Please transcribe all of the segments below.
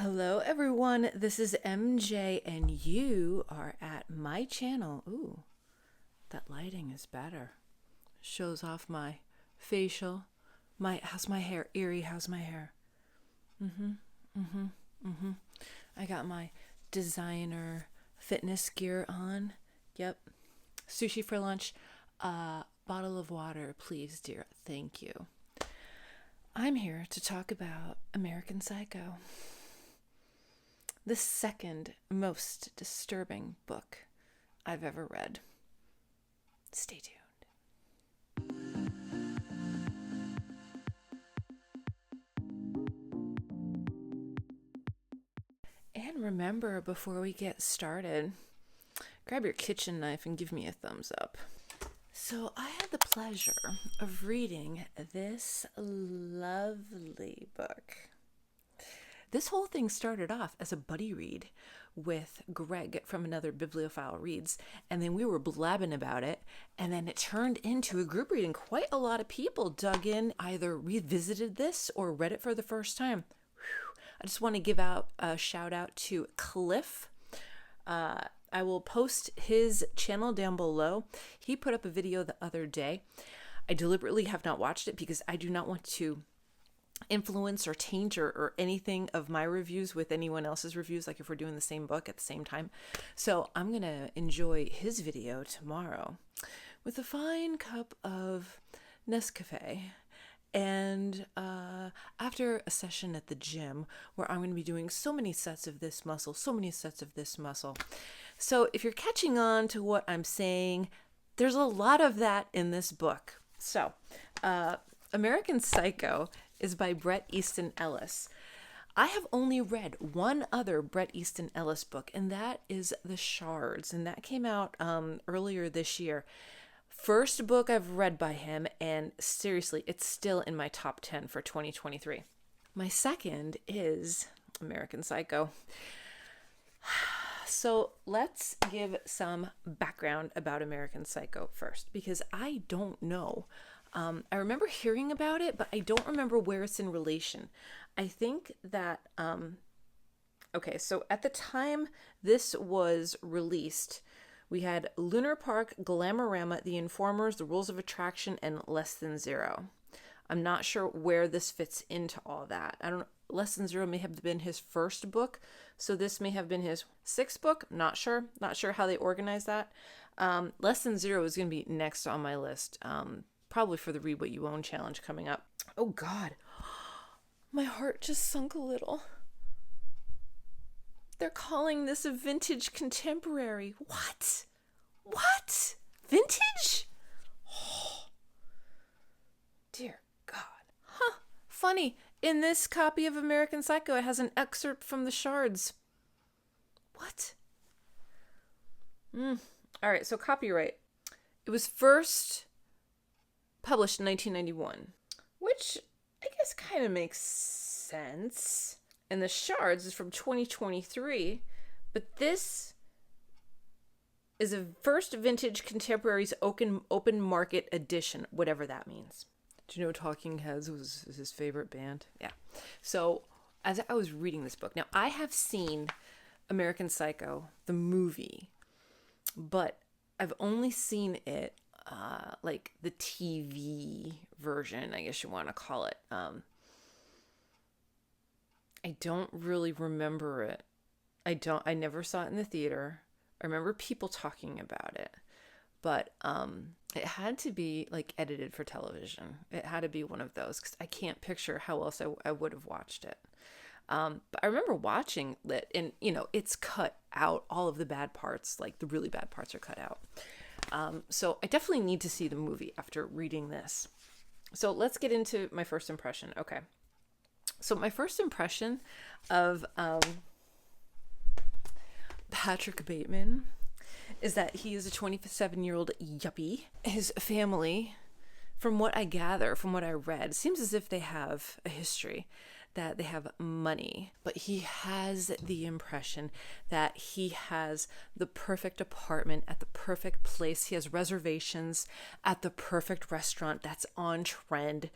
Hello everyone, this is MJ and you are at my channel. Ooh, that lighting is better. Shows off my facial. How's my hair? Eerie, how's my hair? I got my designer fitness gear on. Yep. Sushi for lunch. Bottle of water, please, dear. Thank you. I'm here to talk about American Psycho. The second most disturbing book I've ever read. Stay tuned. And remember, before we get started, grab your kitchen knife and give me a thumbs up. So I had the pleasure of reading this lovely book. This whole thing started off as a buddy read with Greg from Another Bibliophile Reads, and then we were blabbing about it, and then it turned into a group reading. Quite a lot of people dug in, either revisited this or read it for the first time. Whew. I just want to give out a shout out to Cliff. I will post his channel down below. He put up a video the other day. I deliberately have not watched it because I do not want to influence or taint or anything of my reviews with anyone else's reviews, like if we're doing the same book at the same time. So I'm gonna enjoy his video tomorrow with a fine cup of Nescafe, and after a session at the gym where I'm going to be doing so many sets of this muscle, so many sets of this muscle. So if you're catching on to what I'm saying, there's a lot of that in this book. So American Psycho is by Bret Easton Ellis. I have only read one other Bret Easton Ellis book, and that is The Shards, and that came out earlier this year. First book I've read by him, and seriously, it's still in my top 10 for 2023. My second is American Psycho. So let's give some background about American Psycho first, because I don't know. I remember hearing about it, but I don't remember where it's in relation. I think that, okay, so at the time this was released, we had Lunar Park, Glamorama, The Informers, The Rules of Attraction, and Less Than Zero. I'm not sure where this fits into all that. I don't know. Less Than Zero may have been his first book, so this may have been his sixth book. Not sure how they organized that. Less Than Zero is going to be next on my list. Probably for the Read What You Own challenge coming up. Oh God, my heart just sunk a little. They're calling this a vintage contemporary. What? Vintage? Oh, dear God. Huh. Funny. In this copy of American Psycho, it has an excerpt from The Shards. What? All right, so copyright. It was first published in 1991, which I guess kind of makes sense. And The Shards is from 2023, but this is a first vintage contemporaries open market edition, whatever that means. Do you know Talking Heads was his favorite band? Yeah. So as I was reading this book, now I have seen American Psycho, the movie, but I've only seen it like the TV version, I guess you want to call it. I don't really remember it. I never saw it in the theater. I remember people talking about it, but it had to be like edited for television. It had to be one of those, because I can't picture how else I would have watched it. But I remember watching it, and it's cut out. All of the bad parts, like the really bad parts, are cut out. So I definitely need to see the movie after reading this. So let's get into my first impression. Okay. So my first impression of Patrick Bateman is that he is a 27-year-old yuppie. His family, from what I gather, from what I read, seems as if they have a history. that they have money, but he has the impression that he has the perfect apartment at the perfect place. He has reservations at the perfect restaurant that's on trend.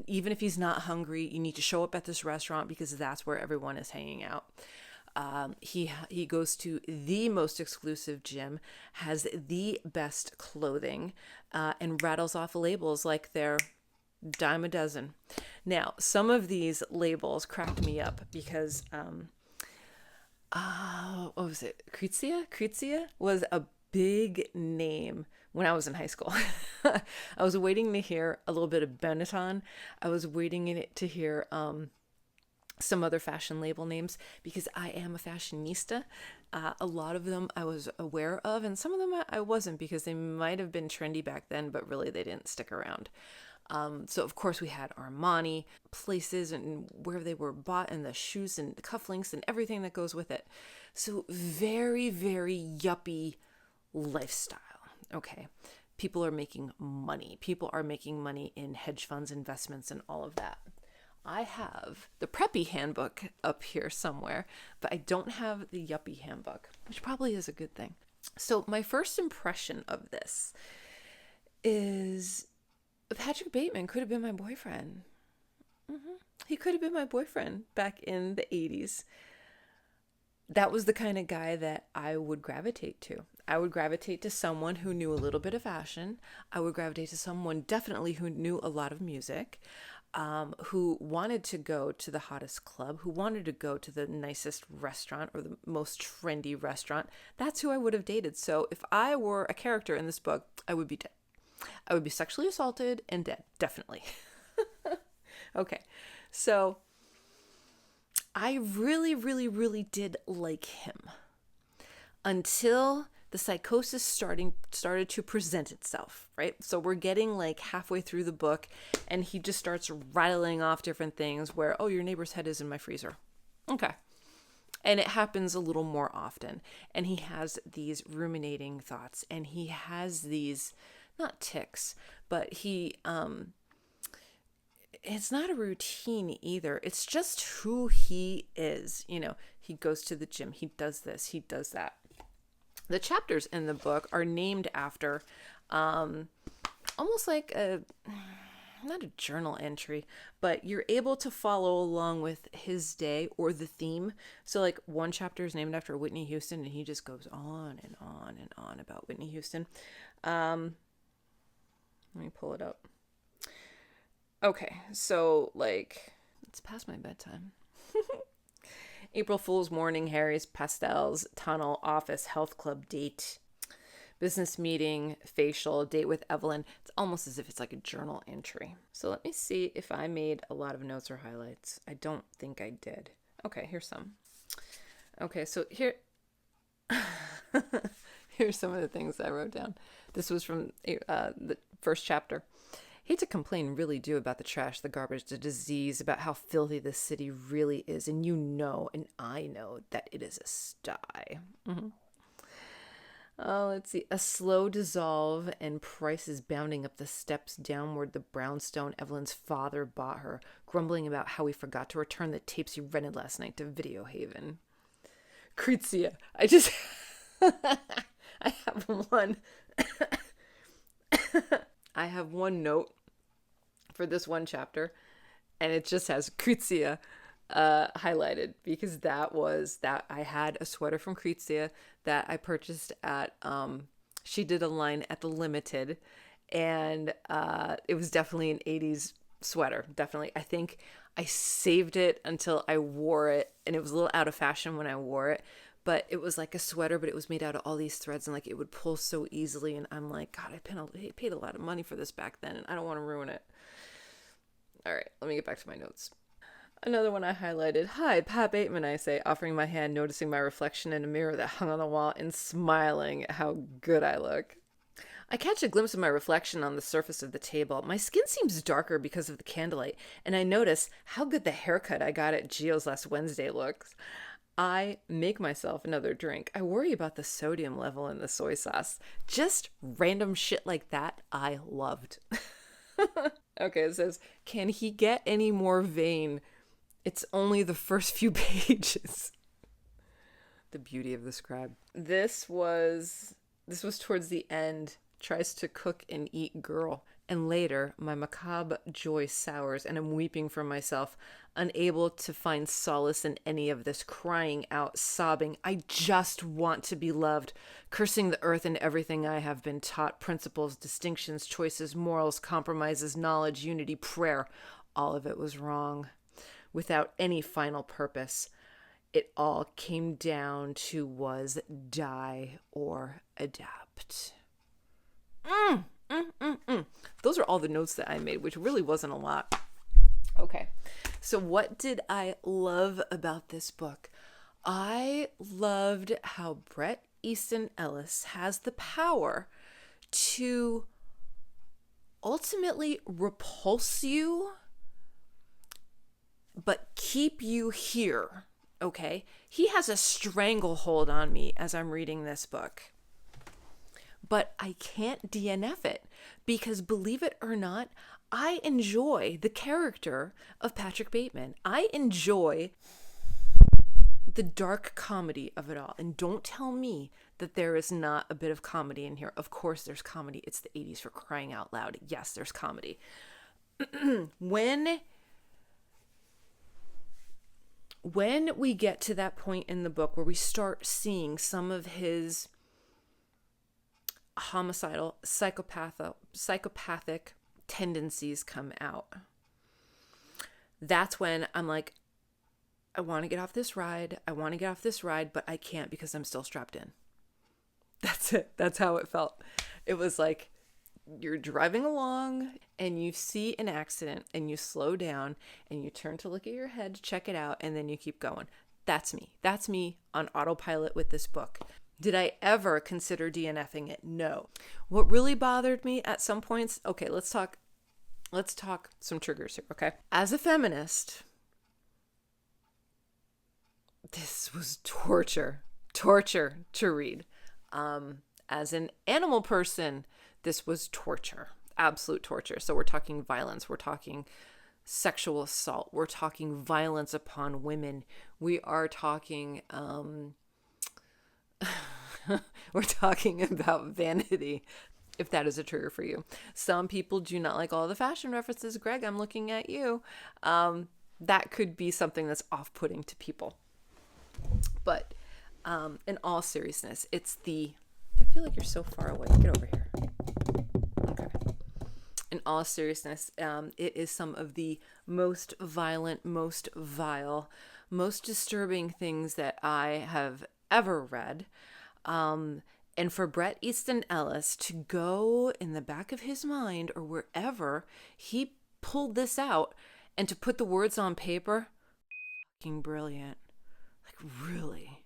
Even if he's not hungry, you need to show up at this restaurant because that's where everyone is hanging out. He goes to the most exclusive gym, has the best clothing, and rattles off labels like they're dime a dozen. Now, some of these labels cracked me up because, what was it? Krizia was a big name when I was in high school. I was waiting to hear a little bit of Benetton. I was waiting to hear, some other fashion label names because I am a fashionista. A lot of them I was aware of, and some of them I wasn't because they might have been trendy back then, but really they didn't stick around. So of course we had Armani places and where they were bought and the shoes and the cufflinks and everything that goes with it. So very, very yuppie lifestyle. Okay. People are making money. People are making money in hedge funds, investments, and all of that. I have the preppy handbook up here somewhere, but I don't have the yuppie handbook, which probably is a good thing. So my first impression of this is Patrick Bateman could have been my boyfriend. He could have been my boyfriend back in the 80s. That was the kind of guy that I would gravitate to. I would gravitate to someone who knew a little bit of fashion. I would gravitate to someone definitely who knew a lot of music. Who wanted to go to the hottest club, who wanted to go to the nicest restaurant or the most trendy restaurant. That's who I would have dated. So if I were a character in this book, I would be dead. I would be sexually assaulted and dead, definitely. Okay, so I really, really, really did like him until the psychosis started to present itself, right? So we're getting like halfway through the book and he just starts rattling off different things where, oh, your neighbor's head is in my freezer. Okay. And it happens a little more often. And he has these ruminating thoughts and he has these, not tics, but it's not a routine either. It's just who he is. You know, he goes to the gym, he does this, he does that. The chapters in the book are named after almost like not a journal entry, but you're able to follow along with his day or the theme. So like one chapter is named after Whitney Houston and he just goes on and on and on about Whitney Houston. Let me pull it up. Okay, so like it's past my bedtime. April Fool's morning, Harry's pastels, tunnel, office, health club, date, business meeting, facial, date with Evelyn. It's almost as if it's like a journal entry. So let me see if I made a lot of notes or highlights. I don't think I did. Okay, here's some. Okay, so here's some of the things I wrote down. This was from the first chapter. Hate to complain, really do, about the trash, the garbage, the disease, about how filthy this city really is. And you know, and I know, that it is a sty. Let's see. A slow dissolve and prices bounding up the steps downward the brownstone Evelyn's father bought her, grumbling about how he forgot to return the tapes he rented last night to Video Haven. Krizia. I have one. I have one note for this one chapter, and it just has Krizia highlighted because that I had a sweater from Krizia that I purchased at she did a line at the Limited, and it was definitely an 80s sweater. Definitely. I think I saved it until I wore it, and it was a little out of fashion when I wore it, but it was like a sweater, but it was made out of all these threads and like it would pull so easily. And I'm like, God, I paid a lot of money for this back then and I don't want to ruin it. All right, let me get back to my notes. Another one I highlighted. Hi, Pat Bateman, I say, offering my hand, noticing my reflection in a mirror that hung on the wall and smiling at how good I look. I catch a glimpse of my reflection on the surface of the table. My skin seems darker because of the candlelight, and I notice how good the haircut I got at Gio's last Wednesday looks. I make myself another drink. I worry about the sodium level in the soy sauce. Just random shit like that I loved. Okay, it says, can he get any more vain? It's only the first few pages. The beauty of the scribe. This was towards the end. Tries to cook and eat girl. And later, my macabre joy sours, and I'm weeping for myself, unable to find solace in any of this, crying out, sobbing, I just want to be loved, cursing the earth and everything I have been taught, principles, distinctions, choices, morals, compromises, knowledge, unity, prayer. All of it was wrong, without any final purpose. It all came down to was die or adapt. Those are all the notes that I made, which really wasn't a lot. Okay, so what did I love about this book? I loved how Bret Easton Ellis has the power to ultimately repulse you, but keep you here, okay? He has a stranglehold on me as I'm reading this book. But I can't DNF it because, believe it or not, I enjoy the character of Patrick Bateman. I enjoy the dark comedy of it all. And don't tell me that there is not a bit of comedy in here. Of course there's comedy. It's the 80s, for crying out loud. Yes, there's comedy. When we get to that point in the book where we start seeing some of his homicidal, psychopathic tendencies come out, that's when I'm like, I want to get off this ride, but I can't because I'm still strapped in. That's it. That's how it felt. It was like you're driving along and you see an accident and you slow down and you turn to look at your head to check it out, and then you keep going. That's me on autopilot with this book. Did I ever consider DNFing it? No. What really bothered me at some points, okay, let's talk some triggers here, okay? As a feminist, this was torture to read. As an animal person, this was torture, absolute torture. So we're talking violence, we're talking sexual assault, we're talking violence upon women, we are talking, we're talking about vanity, if that is a trigger for you. Some people do not like all the fashion references. Greg, I'm looking at you. That could be something that's off-putting to people. But in all seriousness, I feel like you're so far away. Get over here. Okay. In all seriousness, it is some of the most violent, most vile, most disturbing things that I have ever read. And for Bret Easton Ellis to go in the back of his mind or wherever he pulled this out and to put the words on paper, fucking brilliant. Like really,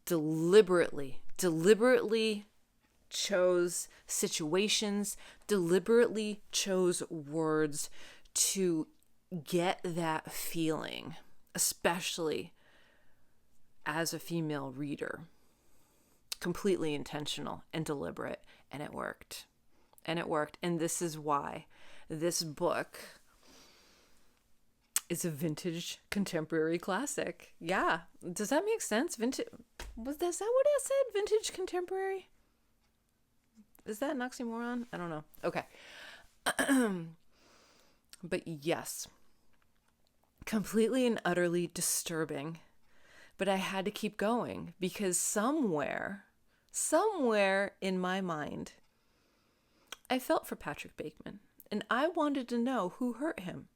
deliberately chose situations, deliberately chose words to get that feeling, especially as a female reader. Completely intentional and deliberate, and it worked. And this is why this book is a vintage contemporary classic. Yeah. Does that make sense? Vintage. Is that what I said? Vintage contemporary? Is that an oxymoron? I don't know. Okay. But yes, completely and utterly disturbing. But I had to keep going because somewhere in my mind, I felt for Patrick Bateman, and I wanted to know who hurt him.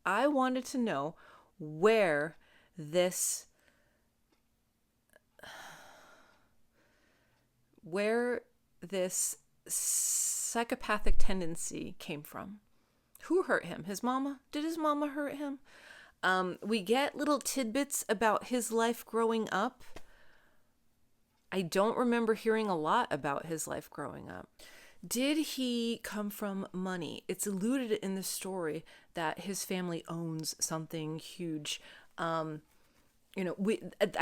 I wanted to know where this psychopathic tendency came from. Who hurt him? His mama? Did his mama hurt him? We get little tidbits about his life growing up. I don't remember hearing a lot about his life growing up. Did he come from money? It's alluded in the story that his family owns something huge. I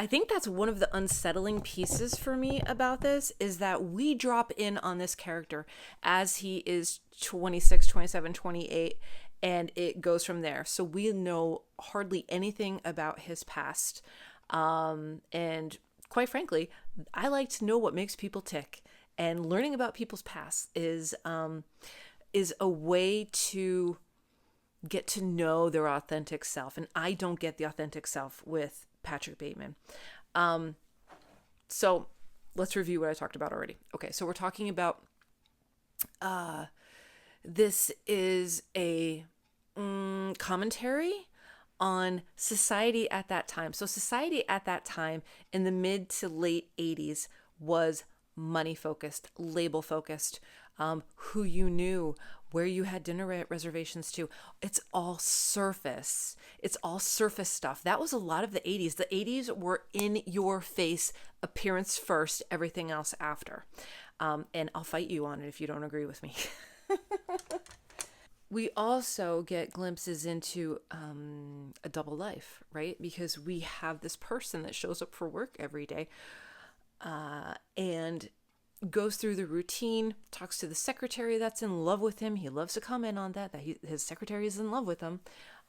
think that's one of the unsettling pieces for me about this, is that we drop in on this character as he is 26, 27, 28, and it goes from there. So we know hardly anything about his past. And quite frankly, I like to know what makes people tick. And learning about people's past is a way to get to know their authentic self. And I don't get the authentic self with Patrick Bateman. So let's review what I talked about already. Okay, so we're talking about this is a commentary on society at that time. So society at that time in the mid to late 80s was money focused, label focused, who you knew, where you had dinner reservations to. It's all surface. It's all surface stuff. That was a lot of the 80s. The 80s were in your face, appearance first, everything else after. And I'll fight you on it if you don't agree with me. We also get glimpses into a double life, right? Because we have this person that shows up for work every day and goes through the routine, talks to the secretary that's in love with him. He loves to comment on that his secretary is in love with him.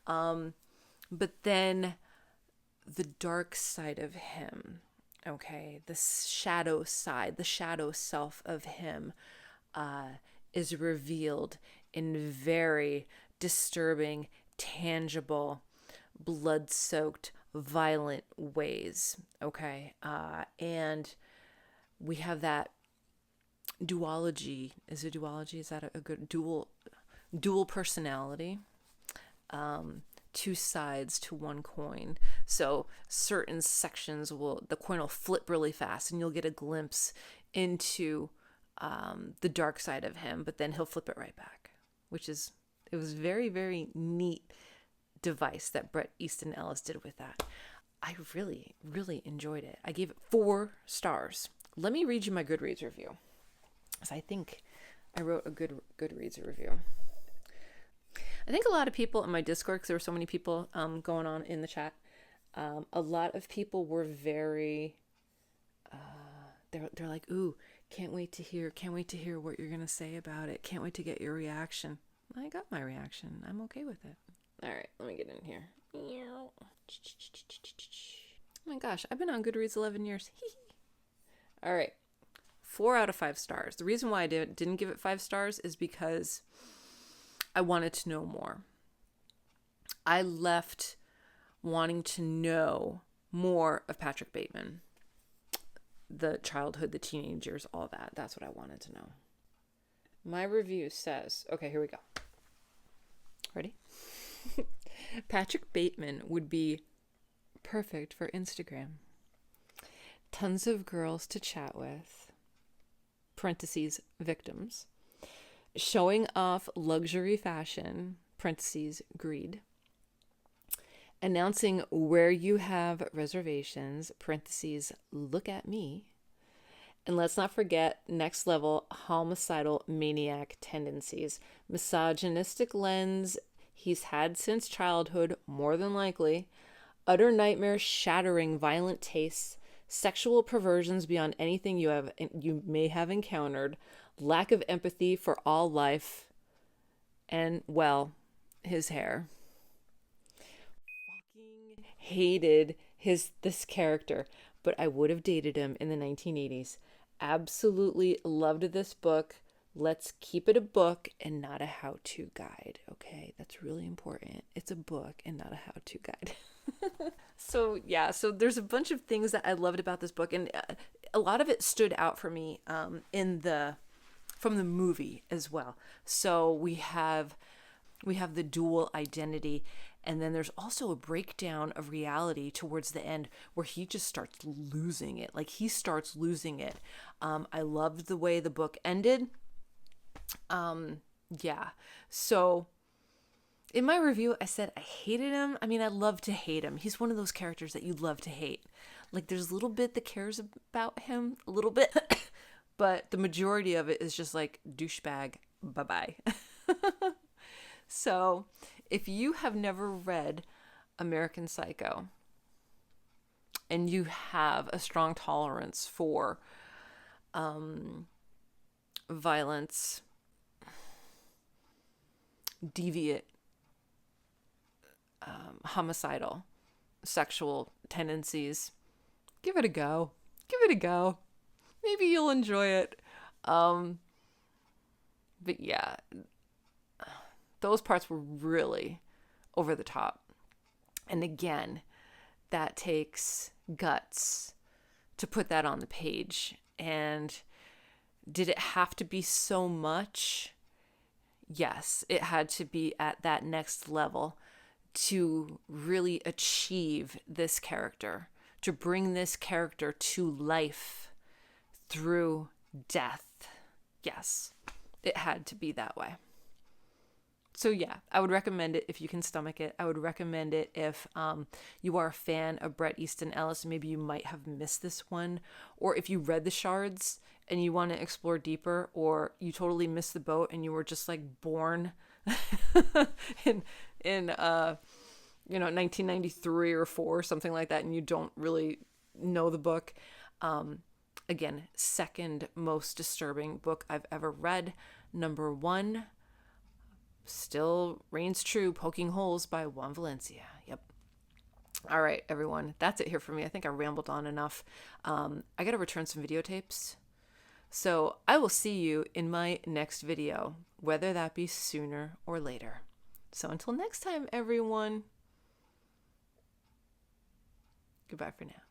But then the dark side of him, okay, the shadow side, the shadow self of him is revealed in very disturbing, tangible, blood-soaked, violent ways, okay? And we have that duology. Is it duology? Is that a good dual personality? Two sides to one coin. So certain sections the coin will flip really fast and you'll get a glimpse into the dark side of him, but then he'll flip it right back, it was very, very neat device that Bret Easton Ellis did with that. I really, really enjoyed it. I gave it 4 stars. Let me read you my Goodreads review, because I think I wrote a Goodreads review. I think a lot of people in my Discord, because there were so many people going on in the chat, a lot of people were very, they're like, ooh, can't wait to hear what you're going to say about it. Can't wait to get your reaction. I got my reaction. I'm okay with it. All right, let me get in here. Oh my gosh, I've been on Goodreads 11 years. All right, 4 out of 5 stars. The reason why I didn't give it 5 stars is because I wanted to know more. I left wanting to know more of Patrick Bateman. The childhood, the teenage years, all that. That's what I wanted to know. My review says, okay, here we go. Ready? Patrick Bateman would be perfect for Instagram. Tons of girls to chat with. Parentheses, victims. Showing off luxury fashion. Parentheses, greed. Announcing where you have reservations. Parentheses, look at me. And let's not forget next level homicidal maniac tendencies. Misogynistic lens he's had since childhood, more than likely. Utter nightmare shattering violent tastes. Sexual perversions beyond anything you may have encountered. Lack of empathy for all life. And, well, his hair. Fucking hated this character, but I would have dated him in the 1980s. Absolutely loved this book. Let's keep it a book and not a how-to guide, okay? That's really important. It's a book and not a how-to guide. So there's a bunch of things that I loved about this book, and a lot of it stood out for me from the movie as well. So we have the dual identity, and then there's also a breakdown of reality towards the end where he just starts losing it. Like, he starts losing it. I loved the way the book ended. So in my review, I said I hated him. I mean, I love to hate him. He's one of those characters that you love to hate. Like, there's a little bit that cares about him, a little bit, but the majority of it is just like, douchebag, bye-bye. So if you have never read American Psycho and you have a strong tolerance for violence, deviant homicidal sexual tendencies, give it a go. Give it a go. Maybe you'll enjoy it. But yeah, those parts were really over the top. And again, that takes guts to put that on the page. And did it have to be so much? Yes, it had to be at that next level to really achieve this character, to bring this character to life through death. Yes, it had to be that way. So yeah, I would recommend it if you can stomach it. I would recommend it if you are a fan of Bret Easton Ellis. Maybe you might have missed this one. Or if you read The Shards and you want to explore deeper, or you totally missed the boat and you were just like born in 1993 or 4 or something like that, and you don't really know the book. Again, second most disturbing book I've ever read. Number 1 still reigns true, Poking Holes by Juan Valencia. Yep. All right, everyone. That's it here for me. I think I rambled on enough. I got to return some videotapes. So I will see you in my next video, whether that be sooner or later. So until next time, everyone. Goodbye for now.